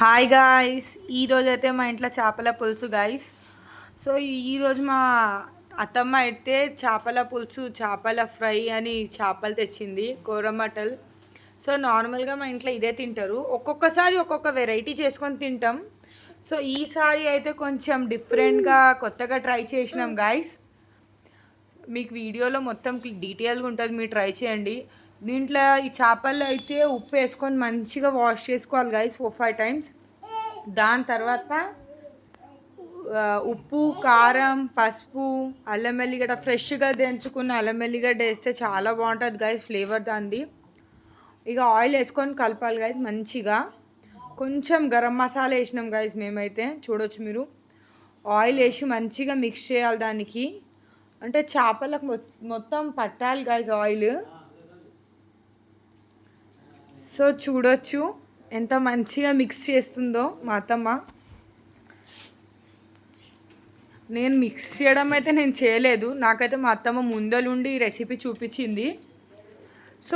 Hi guys, ఈరోజు అయితే మా ఇంట్లో చేపల పులుసు గాయస్. సో ఈరోజు మా అత్తమ్మ అయితే చేపల పులుసు, చేపల ఫ్రై అని చేపలు తెచ్చింది, కోరమటల్. సో నార్మల్గా మా ఇంట్లో ఇదే తింటారు, ఒక్కొక్కసారి ఒక్కొక్క వెరైటీ చేసుకొని తింటాం. సో ఈసారి అయితే కొంచెం డిఫరెంట్గా కొత్తగా ట్రై చేసినాం గాయస్. మీకు వీడియోలో మొత్తం డీటెయిల్గా ఉంటుంది, మీరు ట్రై చేయండి. దీంట్లో ఈ చేపలు అయితే ఉప్పు వేసుకొని మంచిగా వాష్ చేసుకోవాలి గైస్ 4-5 టైమ్స్. దాని తర్వాత ఉప్పు, కారం, పసుపు, అల్లం వెల్లిగడ్డ, ఫ్రెష్గా దంచుకున్న అల్లం వెల్లిగడ్డ వేస్తే చాలా బాగుంటుంది గైస్ ఫ్లేవర్ దాన్ని. ఇక ఆయిల్ వేసుకొని కలపాలి గైస్ మంచిగా. కొంచెం గరం మసాలా వేసినాం గైస్ మేమైతే, చూడొచ్చు మీరు. ఆయిల్ వేసి మంచిగా మిక్స్ చేయాలి దానికి, అంటే చేపలకు మొత్తం పట్టాలి గైస్ ఆయిల్. సో చూడొచ్చు ఎంత మంచిగా మిక్స్ చేస్తుందో మా అత్తమ్మ. నేను మిక్స్ చేయడం అయితే నేను చేయలేదు, నాకైతే మా అత్తమ్మ ముందలుండి ఈ రెసిపీ చూపించింది. సో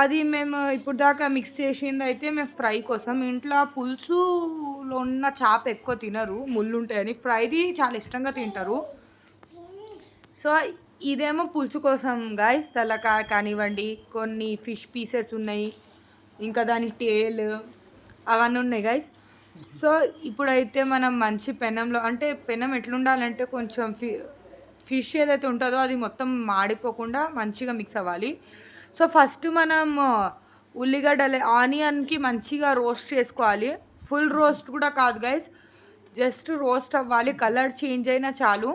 అది మేము ఇప్పుడు దాకా మిక్స్ చేసింది అయితే మేము ఫ్రై కోసం. ఇంట్లో పులుసులో ఉన్న చేప ఎక్కువ తినరు, ముళ్ళు ఉంటాయని. ఫ్రైది చాలా ఇష్టంగా తింటారు. సో ఇదేమో పులుసు కోసం గాయస్. తలకాయ కానివ్వండి, కొన్ని ఫిష్ పీసెస్ ఉన్నాయి, ఇంకా దాని టేల్ అవన్నీ ఉన్నాయి గైస్. సో ఇప్పుడైతే మనం మంచి పెనంలో, అంటే పెనం ఎట్లుండాలంటే కొంచెం ఫిష్ ఏదైతే ఉంటుందో అది మొత్తం మాడిపోకుండా మంచిగా మిక్స్ అవ్వాలి. సో ఫస్ట్ మనం ఉల్లిగడ్డలు, ఆనియన్కి మంచిగా రోస్ట్ చేసుకోవాలి. ఫుల్ రోస్ట్ కూడా కాదు గైస్, జస్ట్ రోస్ట్ అవ్వాలి. కలర్ చేంజ్ అయినా చాలు.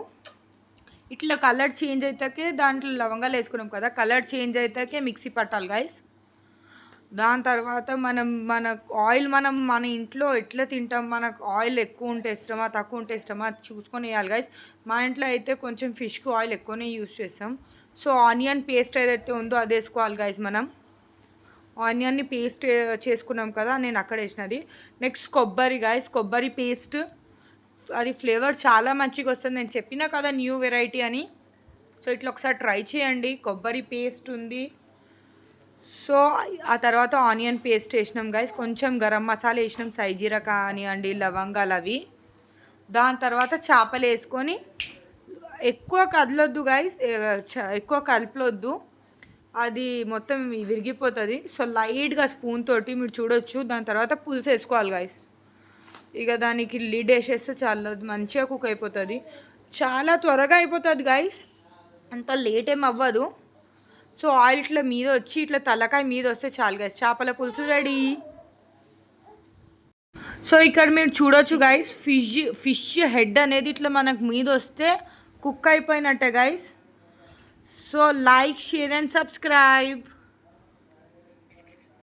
ఇట్లా కలర్ చేంజ్ అయితేకే దాంట్లో లవంగాలు వేసుకున్నాం కదా, కలర్ చేంజ్ అయితేకే మిక్సీ పట్టాలి గైస్. దాని తర్వాత మన ఆయిల్ మన ఇంట్లో ఎట్లా తింటాం, మనకు ఆయిల్ ఎక్కువ ఉంటే ఇష్టమా తక్కువ ఉంటే ఇష్టమా చూసుకొని వేయాలి గైస్. మా ఇంట్లో అయితే కొంచెం ఫిష్కి ఆయిల్ ఎక్కువనే యూజ్ చేస్తాం. సో ఆనియన్ పేస్ట్ ఏదైతే ఉందో అది వేసుకోవాలి గైస్. మనం ఆనియన్ని పేస్ట్ చేసుకున్నాం కదా, నేను అక్కడ వేసినది. నెక్స్ట్ కొబ్బరి గైస్, కొబ్బరి పేస్ట్, అది ఫ్లేవర్ చాలా మంచిగా వస్తుంది. నేను చెప్పినా కదా న్యూ వెరైటీ అని. సో ఇట్లా ఒకసారి ట్రై చేయండి. కొబ్బరి పేస్ట్ ఉంది. సో ఆ తర్వాత ఆనియన్ పేస్ట్ వేసినాం గైస్. కొంచెం గరం మసాలా వేసినాం, సైజీరా కానివ్వండి, లవంగాలు అవి. దాని తర్వాత చేపలు వేసుకొని ఎక్కువ కదలొద్దు గైస్, ఎక్కువ కలపలొద్దు, అది మొత్తం విరిగిపోతుంది. సో లైట్గా స్పూన్ తోటి మీరు చూడొచ్చు. దాని తర్వాత పులుసు వేసుకోవాలి గైస్. ఇక దానికి లిడ్ వేసేస్తే చాలా మంచిగా కుక్ అయిపోతుంది. చాలా త్వరగా అయిపోతుంది గైస్, అంత లేట్ ఏం అవ్వదు. సో ఆయిల్ ఇట్లా మీద వచ్చి ఇట్లా తలకాయ మీద వస్తే చాలు గైస్, చేపల పులుసు రెడీ. సో ఇక్కడ మీరు చూడొచ్చు గైస్, ఫిష్ హెడ్ అనేది ఇట్లా మనకు మీద వస్తే కుక్ అయిపోయినట్టే guys. So like, share and subscribe.